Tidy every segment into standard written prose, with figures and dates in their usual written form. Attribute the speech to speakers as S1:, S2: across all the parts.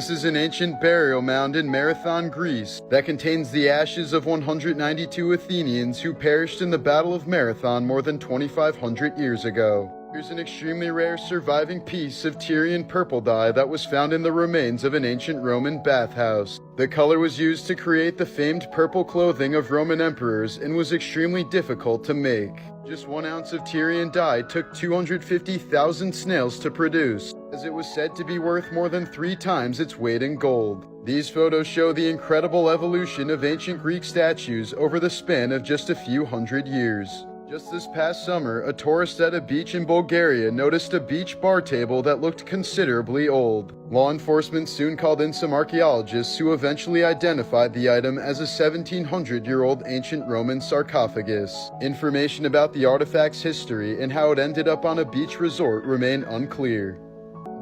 S1: This is an ancient burial mound in Marathon, Greece, that contains the ashes of 192 Athenians who perished in the Battle of Marathon more than 2,500 years ago. Here's an extremely rare surviving piece of Tyrian purple dye that was found in the remains of an ancient Roman bathhouse. The color was used to create the famed purple clothing of Roman emperors and was extremely difficult to make. Just 1 ounce of Tyrian dye took 250,000 snails to produce, as it was said to be worth more than 3 times its weight in gold. These photos show the incredible evolution of ancient Greek statues over the span of just a few hundred years. Just this past summer, a tourist at a beach in Bulgaria noticed a beach bar table that looked considerably old. Law enforcement soon called in some archaeologists who eventually identified the item as a 1,700-year-old ancient Roman sarcophagus. Information about the artifact's history and how it ended up on a beach resort remain unclear.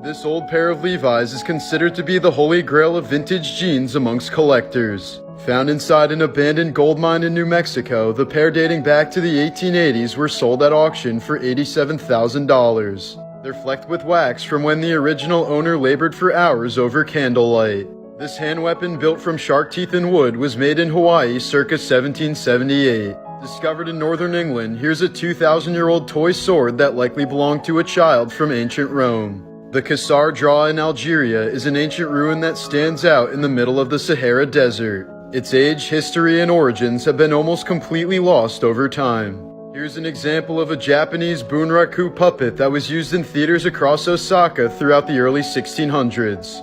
S1: This old pair of Levi's is considered to be the holy grail of vintage jeans amongst collectors. Found inside an abandoned gold mine in New Mexico, the pair dating back to the 1880s were sold at auction for $87,000. They're flecked with wax from when the original owner labored for hours over candlelight. This hand weapon built from shark teeth and wood was made in Hawaii circa 1778. Discovered in northern England, here's a 2,000-year-old toy sword that likely belonged to a child from ancient Rome. The Kassar Draw in Algeria is an ancient ruin that stands out in the middle of the Sahara Desert. Its age, history, and origins have been almost completely lost over time. Here's an example of a Japanese bunraku puppet that was used in theaters across Osaka throughout the early 1600s.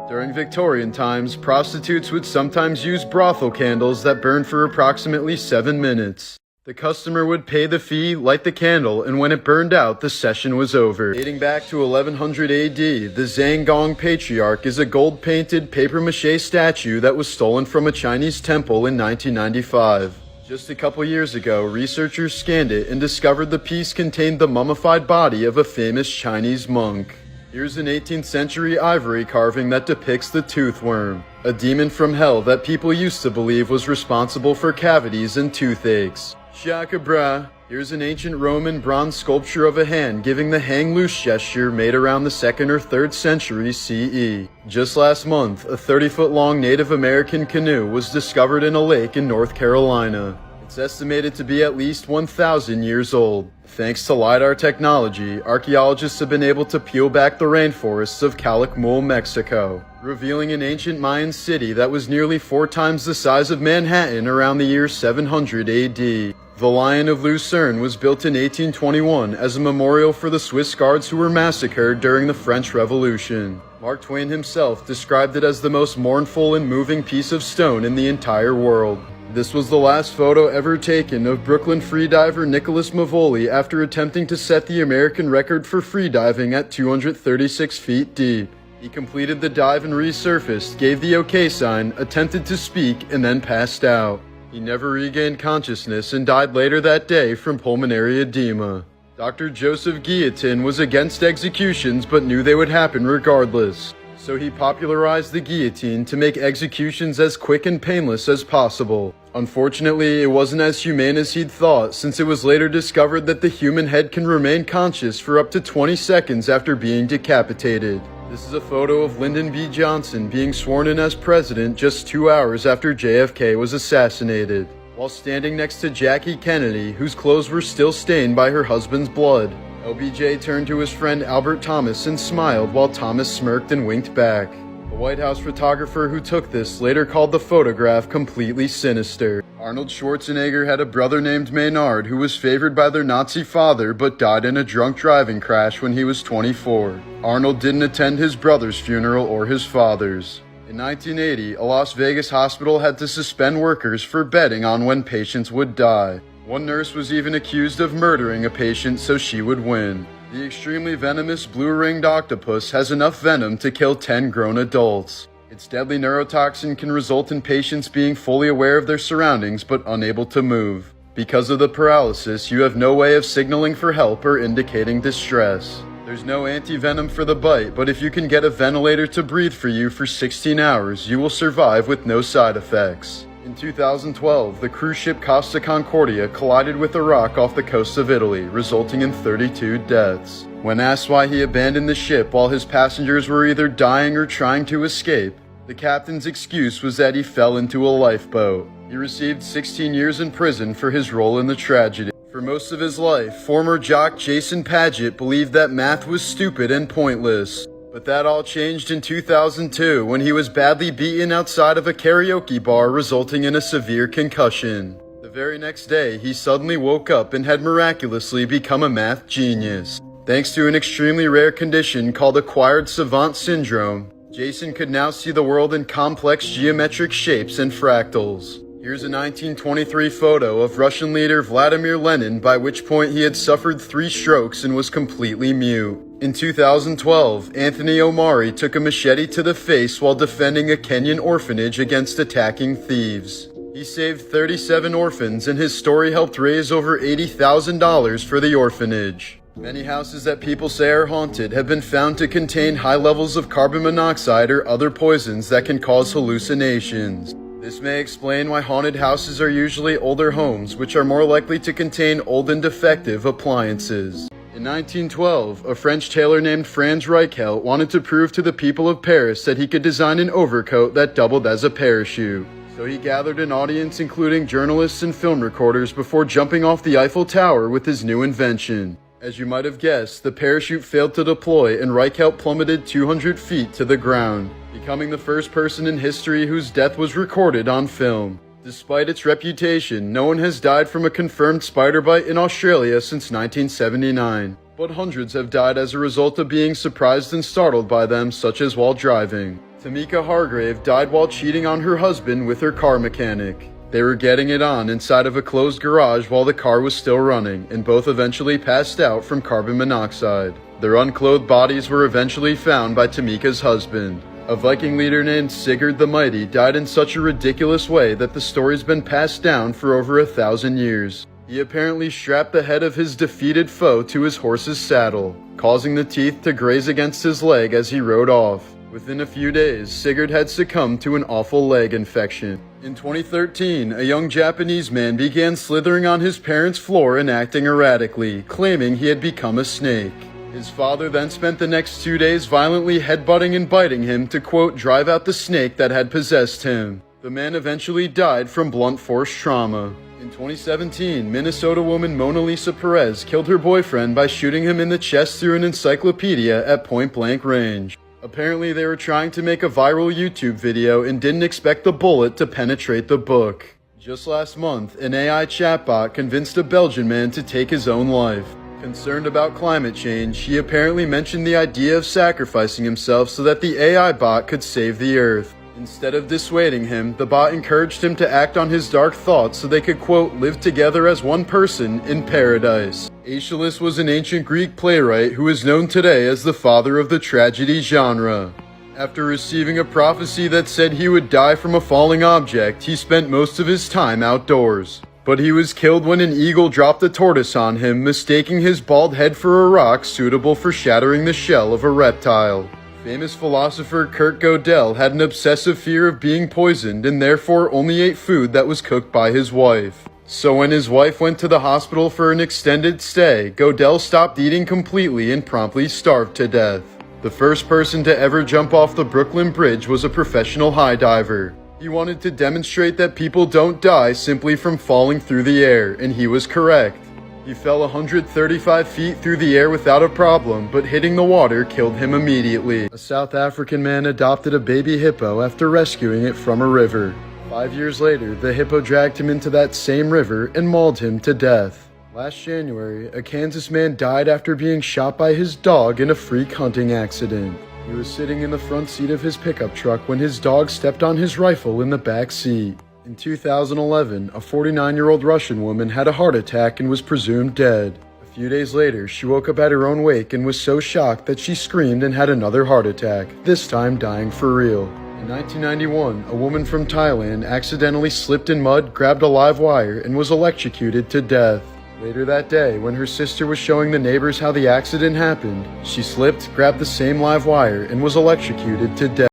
S1: During Victorian times, prostitutes would sometimes use brothel candles that burned for approximately 7 minutes. The customer would pay the fee, light the candle, and when it burned out, the session was over. Dating back to 1100 AD, the Zhangong Patriarch is a gold-painted papier-mâché statue that was stolen from a Chinese temple in 1995. Just a couple years ago, researchers scanned it and discovered the piece contained the mummified body of a famous Chinese monk. Here's an 18th century ivory carving that depicts the toothworm, a demon from hell that people used to believe was responsible for cavities and toothaches. Shaka bra. Here's an ancient Roman bronze sculpture of a hand giving the hang loose gesture made around the 2nd or 3rd century CE. Just last month, a 30-foot-long Native American canoe was discovered in a lake in North Carolina. It's estimated to be at least 1,000 years old. Thanks to LiDAR technology, archaeologists have been able to peel back the rainforests of Calakmul, Mexico, revealing an ancient Mayan city that was nearly 4 times the size of Manhattan around the year 700 AD. The Lion of Lucerne was built in 1821 as a memorial for the Swiss guards who were massacred during the French Revolution. Mark Twain himself described it as the most mournful and moving piece of stone in the entire world. This was the last photo ever taken of Brooklyn freediver Nicholas Mavoli after attempting to set the American record for freediving at 236 feet deep. He completed the dive and resurfaced, gave the OK sign, attempted to speak, and then passed out. He never regained consciousness and died later that day from pulmonary edema. Dr. Joseph Guillotin was against executions but knew they would happen regardless. So he popularized the guillotine to make executions as quick and painless as possible. Unfortunately, it wasn't as humane as he'd thought, since it was later discovered that the human head can remain conscious for up to 20 seconds after being decapitated. This is a photo of Lyndon B. Johnson being sworn in as president just 2 hours after JFK was assassinated, while standing next to Jackie Kennedy, whose clothes were still stained by her husband's blood. LBJ turned to his friend Albert Thomas and smiled while Thomas smirked and winked back. The White House photographer who took this later called the photograph completely sinister. Arnold Schwarzenegger had a brother named Maynard who was favored by their Nazi father but died in a drunk driving crash when he was 24. Arnold didn't attend his brother's funeral or his father's. In 1980, a Las Vegas hospital had to suspend workers for betting on when patients would die. One nurse was even accused of murdering a patient so she would win. The extremely venomous blue-ringed octopus has enough venom to kill 10 grown adults. Its deadly neurotoxin can result in patients being fully aware of their surroundings but unable to move. Because of the paralysis, you have no way of signaling for help or indicating distress. There's no anti-venom for the bite, but if you can get a ventilator to breathe for you for 16 hours, you will survive with no side effects. In 2012, the cruise ship Costa Concordia collided with a rock off the coast of Italy, resulting in 32 deaths. When asked why he abandoned the ship while his passengers were either dying or trying to escape, the captain's excuse was that he fell into a lifeboat. He received 16 years in prison for his role in the tragedy. For most of his life, former jock Jason Padgett believed that math was stupid and pointless. But that all changed in 2002 when he was badly beaten outside of a karaoke bar, resulting in a severe concussion. The very next day, he suddenly woke up and had miraculously become a math genius. Thanks to an extremely rare condition called acquired savant syndrome, Jason could now see the world in complex geometric shapes and fractals. Here's a 1923 photo of Russian leader Vladimir Lenin, by which point he had suffered 3 strokes and was completely mute. In 2012, Anthony Omari took a machete to the face while defending a Kenyan orphanage against attacking thieves. He saved 37 orphans, and his story helped raise over $80,000 for the orphanage. Many houses that people say are haunted have been found to contain high levels of carbon monoxide or other poisons that can cause hallucinations. This may explain why haunted houses are usually older homes, which are more likely to contain old and defective appliances. In 1912, a French tailor named Franz Reichelt wanted to prove to the people of Paris that he could design an overcoat that doubled as a parachute. So he gathered an audience including journalists and film recorders before jumping off the Eiffel Tower with his new invention. As you might have guessed, the parachute failed to deploy and Reichelt plummeted 200 feet to the ground, becoming the first person in history whose death was recorded on film. Despite its reputation, no one has died from a confirmed spider bite in Australia since 1979, but hundreds have died as a result of being surprised and startled by them, such as while driving. Tamika Hargrave died while cheating on her husband with her car mechanic. They were getting it on inside of a closed garage while the car was still running, and both eventually passed out from carbon monoxide. Their unclothed bodies were eventually found by Tamika's husband. A Viking leader named Sigurd the Mighty died in such a ridiculous way that the story's been passed down for over 1,000 years. He apparently strapped the head of his defeated foe to his horse's saddle, causing the teeth to graze against his leg as he rode off. Within a few days, Sigurd had succumbed to an awful leg infection. In 2013, a young Japanese man began slithering on his parents' floor and acting erratically, claiming he had become a snake. His father then spent the next 2 days violently headbutting and biting him to, quote, drive out the snake that had possessed him. The man eventually died from blunt force trauma. In 2017, Minnesota woman Mona Lisa Perez killed her boyfriend by shooting him in the chest through an encyclopedia at point-blank range. Apparently, they were trying to make a viral YouTube video and didn't expect the bullet to penetrate the book. Just last month, an AI chatbot convinced a Belgian man to take his own life. Concerned about climate change, he apparently mentioned the idea of sacrificing himself so that the AI bot could save the Earth. Instead of dissuading him, the bot encouraged him to act on his dark thoughts so they could, quote, live together as one person in paradise. Aeschylus was an ancient Greek playwright who is known today as the father of the tragedy genre. After receiving a prophecy that said he would die from a falling object, he spent most of his time outdoors. But he was killed when an eagle dropped a tortoise on him, mistaking his bald head for a rock suitable for shattering the shell of a reptile. Famous philosopher Kurt Gödel had an obsessive fear of being poisoned and therefore only ate food that was cooked by his wife. So when his wife went to the hospital for an extended stay, Gödel stopped eating completely and promptly starved to death. The first person to ever jump off the Brooklyn Bridge was a professional high diver. He wanted to demonstrate that people don't die simply from falling through the air, and he was correct. He fell 135 feet through the air without a problem, but hitting the water killed him immediately. A South African man adopted a baby hippo after rescuing it from a river. 5 years later, the hippo dragged him into that same river and mauled him to death. Last January, a Kansas man died after being shot by his dog in a freak hunting accident. He was sitting in the front seat of his pickup truck when his dog stepped on his rifle in the back seat. In 2011, a 49-year-old Russian woman had a heart attack and was presumed dead. A few days later, she woke up at her own wake and was so shocked that she screamed and had another heart attack, this time dying for real. In 1991, a woman from Thailand accidentally slipped in mud, grabbed a live wire, and was electrocuted to death. Later that day, when her sister was showing the neighbors how the accident happened, she slipped, grabbed the same live wire, and was electrocuted to death.